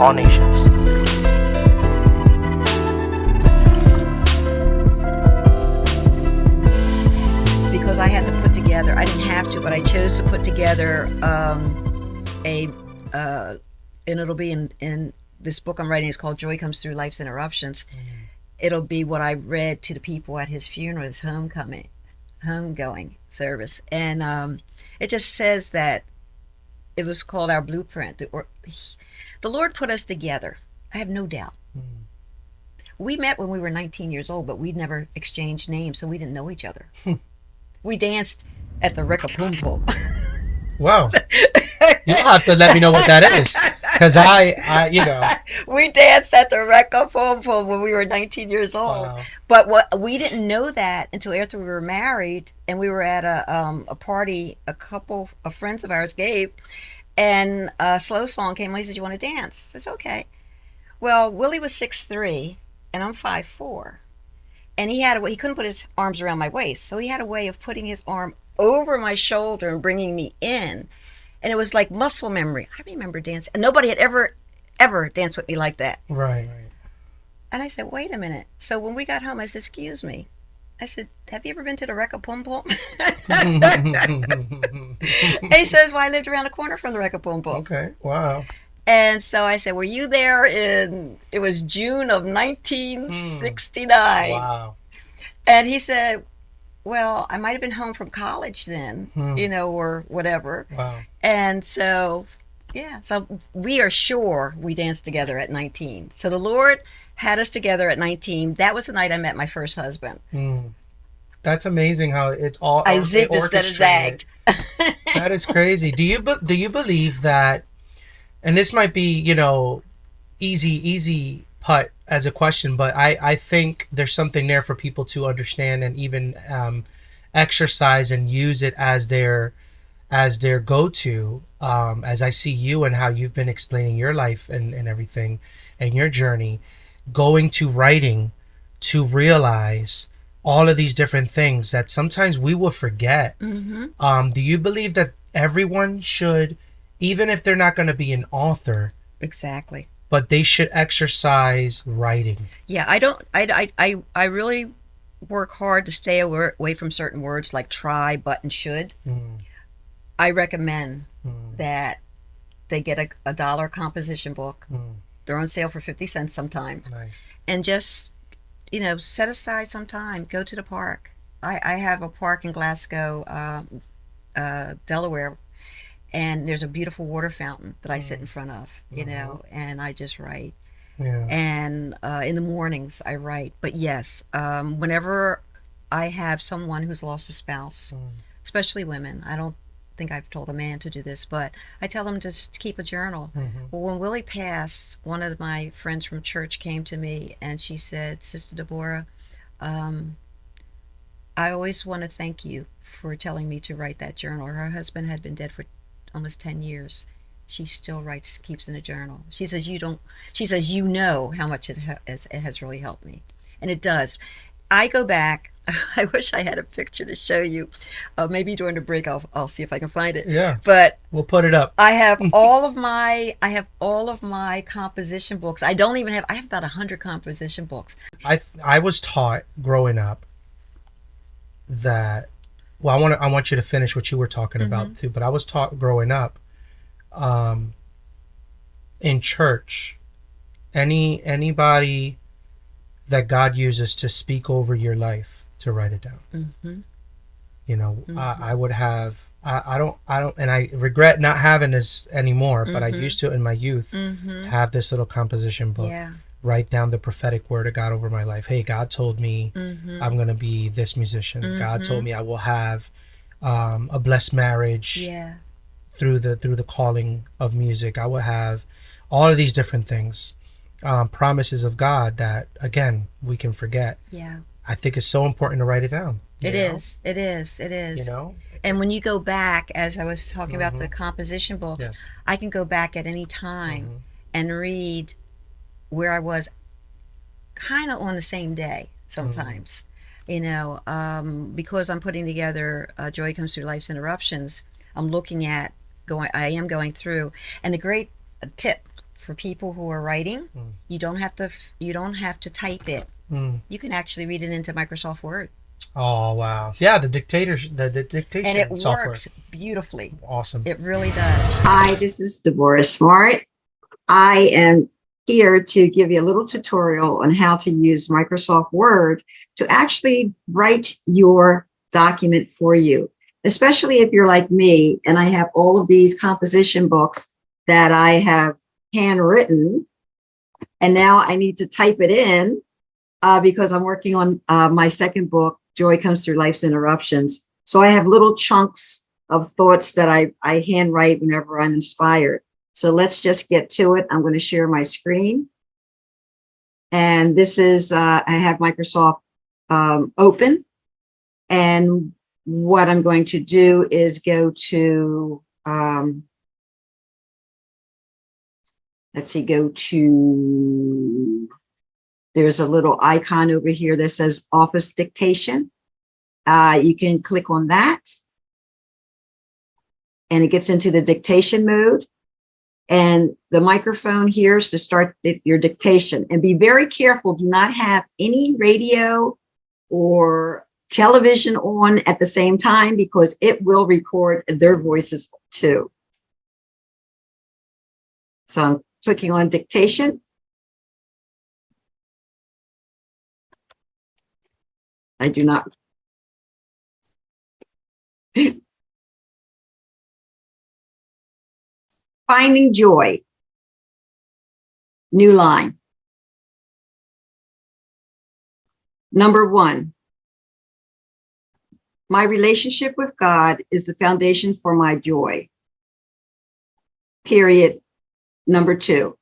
all nations. Because I had to put together, I didn't have to, but I chose to put together a, and it'll be in this book I'm writing. It's called Joy Comes Through Life's Interruptions. It'll be what I read to the people at his funeral, his homegoing service. And it just says that it was called our blueprint. The Lord put us together. I have no doubt. We met when we were 19 years old, but we'd never exchanged names, so we didn't know each other. We danced at the Rekapumpo. Wow. You'll have to let me know what that is. Because I We danced at the Rekapumpo when we were 19 years old. Wow. But we didn't know that until after we were married, and we were at a party a couple of friends of ours gave, and a slow song came on. He said, "You want to dance?" I said, "Okay." Well, Willie was 6'3", and I'm 5'4". And he couldn't put his arms around my waist, so he had a way of putting his arm over my shoulder and bringing me in. And it was like muscle memory. I remember dancing. And nobody had ever danced with me like that. Right. And I said, wait a minute. So when we got home, I said, excuse me. I said, have you ever been to the Rekapumpo? And he says, well, I lived around the corner from the Rekapumpo. Okay, wow. And so I said, were you there it was June of 1969. Wow. And he said, well, I might have been home from college then, or whatever. Wow. And so, so we are sure we danced together at 19. So the Lord had us together at 19. That was the night I met my first husband. That's amazing how it's all I zigged instead of zagged. That is crazy. Do you believe that, and this might be, easy putt as a question, but I think there's something there for people to understand and even exercise and use it as their go-to, as I see you and how you've been explaining your life and everything and your journey, going to writing to realize all of these different things that sometimes we will forget. Do you believe that everyone should, even if they're not going to be an author, Exactly. but they should exercise writing? Yeah, I really work hard to stay away from certain words like try, but, and should. I recommend that they get a $1 composition book. They're on sale for 50 cents sometimes. Nice. And just, set aside some time. Go to the park. I have a park in Glasgow, Delaware, and there's a beautiful water fountain that I sit in front of, and I just write. Yeah. And in the mornings I write. But yes, whenever I have someone who's lost a spouse, especially women, I don't think I've told a man to do this, but I tell them to keep a journal. Well, when Willie passed, one of my friends from church came to me and she said, Sister Deborah, I always want to thank you for telling me to write that journal. Her husband had been dead for almost 10 years. She still writes, keeps in a journal. She says, you know how much it has really helped me. And it does. I go back. I wish I had a picture to show you. Maybe during the break I'll see if I can find it. Yeah. But we'll put it up. I have all of my composition books. I have about 100 composition books. I was taught growing up that, well, I want you to finish what you were talking about too, but I was taught growing up, in church, anybody that God uses to speak over your life, to write it down. I would have, I don't, and I regret not having this anymore, but I used to in my youth have this little composition book. Write down the prophetic word of God over my life. Hey, God told me I'm going to be this musician. God told me I will have a blessed marriage through the calling of music. I will have all of these different things, promises of God that, again, we can forget. I think it's so important to write it down. It is. And when you go back, as I was talking about the composition books, I can go back at any time and read where I was kind of on the same day sometimes, because I'm putting together Joy Comes Through Life's Interruptions. I'm looking at I am going through, and the great tip for people who are writing, you don't have to type it. You can actually read it into Microsoft Word. Oh wow! Yeah, the dictation And it software. works beautifully. Awesome. It really does. Hi, this is Deborah Smart. I am here to give you a little tutorial on how to use Microsoft Word to actually write your document for you, especially if you're like me and I have all of these composition books that I have handwritten, and now I need to type it in because I'm working on my second book, Joy Comes Through Life's Interruptions. So I have little chunks of thoughts that I handwrite whenever I'm inspired. So let's just get to it. I'm going to share my screen. And this is, I have Microsoft open. And what I'm going to do is go to, let's see, go to, there's a little icon over here that says Office Dictation. You can click on that. And it gets into the dictation mode. And the microphone here is to start your dictation. And be very careful. Do not have any radio or television on at the same time, because it will record their voices too. So I'm clicking on dictation. I do not. Finding joy. New line. Number 1. My relationship with God is the foundation for my joy. Period. Number 2.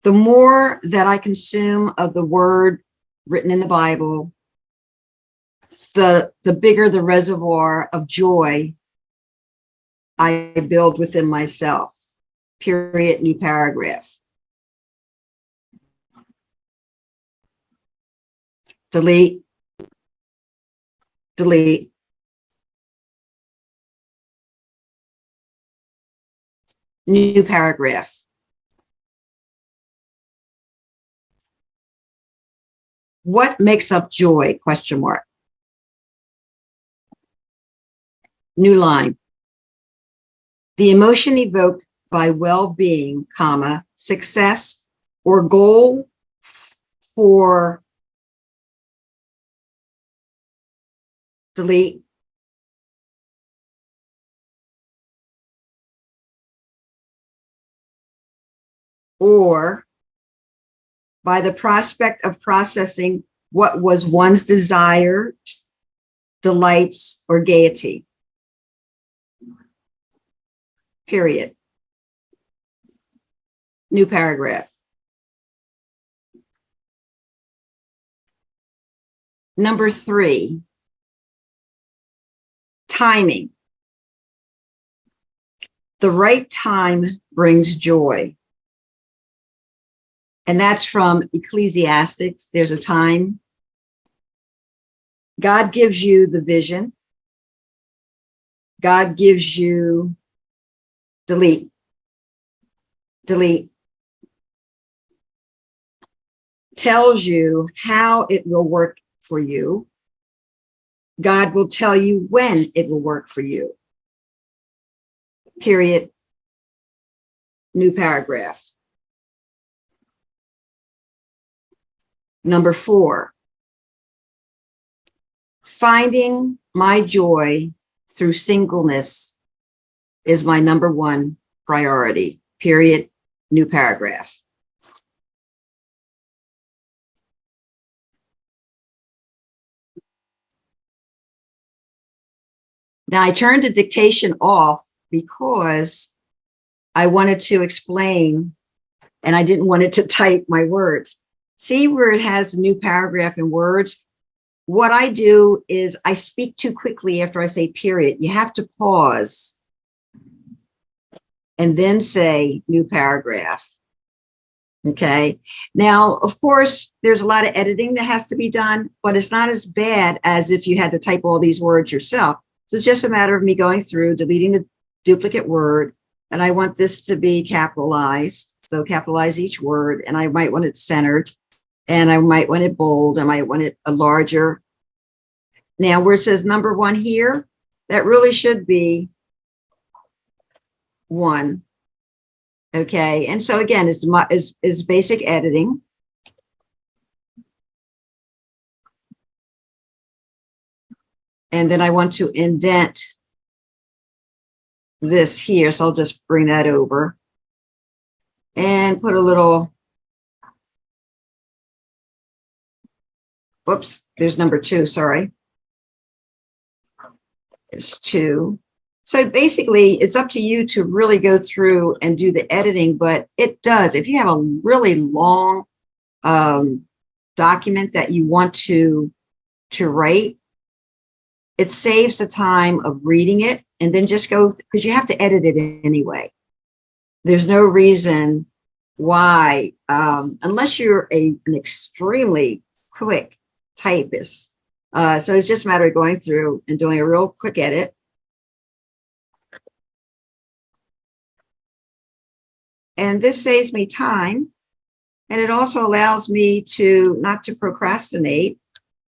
The more that I consume of the word written in the Bible, the bigger the reservoir of joy I build within myself. Period. New paragraph. Delete. Delete. New paragraph. What makes up joy? Question mark. New line. The emotion evoked by well-being, comma, success, or goal for delete. Or by the prospect of processing what was one's desire, delights, or gaiety. Period. New paragraph. Number 3, timing. The right time brings joy. And that's from Ecclesiastes. There's a time. God gives you the vision. God gives you, delete, delete, tells you how it will work for you. God will tell you when it will work for you. Period. New paragraph. Number 4, finding my joy through singleness is my number 1 priority. Period. New paragraph. Now I turned the dictation off because I wanted to explain and I didn't want it to type my words. See where it has a new paragraph in words? What I do is I speak too quickly after I say period. You have to pause and then say new paragraph. Okay. Now, of course, there's a lot of editing that has to be done, but it's not as bad as if you had to type all these words yourself. So it's just a matter of me going through, deleting the duplicate word, and I want this to be capitalized. So capitalize each word, and I might want it centered, and I might want it bold. I might want it a larger. Now, where it says number 1 here, that really should be 1. Okay, and so again, is basic editing. And then I want to indent this here, so I'll just bring that over and put a little, whoops, there's number 2, sorry. There's 2. So basically, it's up to you to really go through and do the editing, but it does. If you have a really long document that you want to write, it saves the time of reading it and then just go, because you have to edit it anyway. There's no reason why, unless you're an extremely quick typist. So it's just a matter of going through and doing a real quick edit. And this saves me time. And it also allows me to not to procrastinate,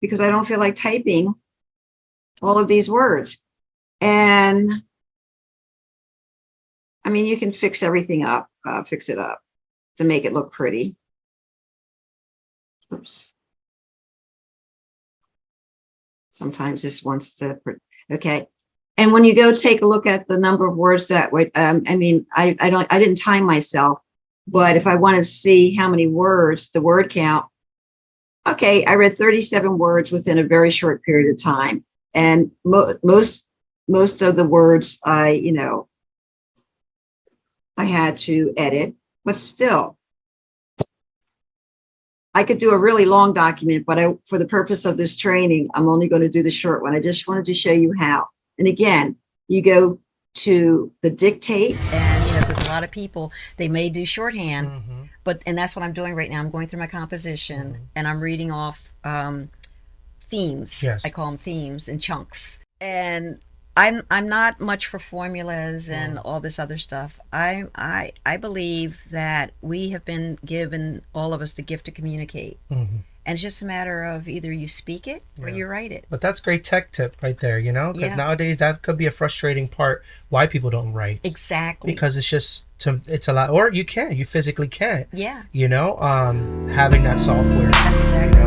because I don't feel like typing all of these words. And I mean, you can fix everything up, fix it up to make it look pretty. Oops. Sometimes this wants to, okay. And when you go take a look at the number of words that would, I mean, I didn't time myself, but if I wanted to see how many words, the word count, okay, I read 37 words within a very short period of time. And most of the words I had to edit, but still, I could do a really long document, but for the purpose of this training, I'm only going to do the short one. I just wanted to show you how. And again, you go to the dictate. And, because a lot of people, they may do shorthand, and that's what I'm doing right now. I'm going through my composition and I'm reading off themes. Yes. I call them themes and chunks. And I'm not much for formulas and all this other stuff. I believe that we have been given, all of us, the gift to communicate. And it's just a matter of either you speak it or you write it. But that's great tech tip right there, because nowadays that could be a frustrating part why people don't write. Exactly. Because it's a lot, or you physically can't. Yeah. Having that software. That's exactly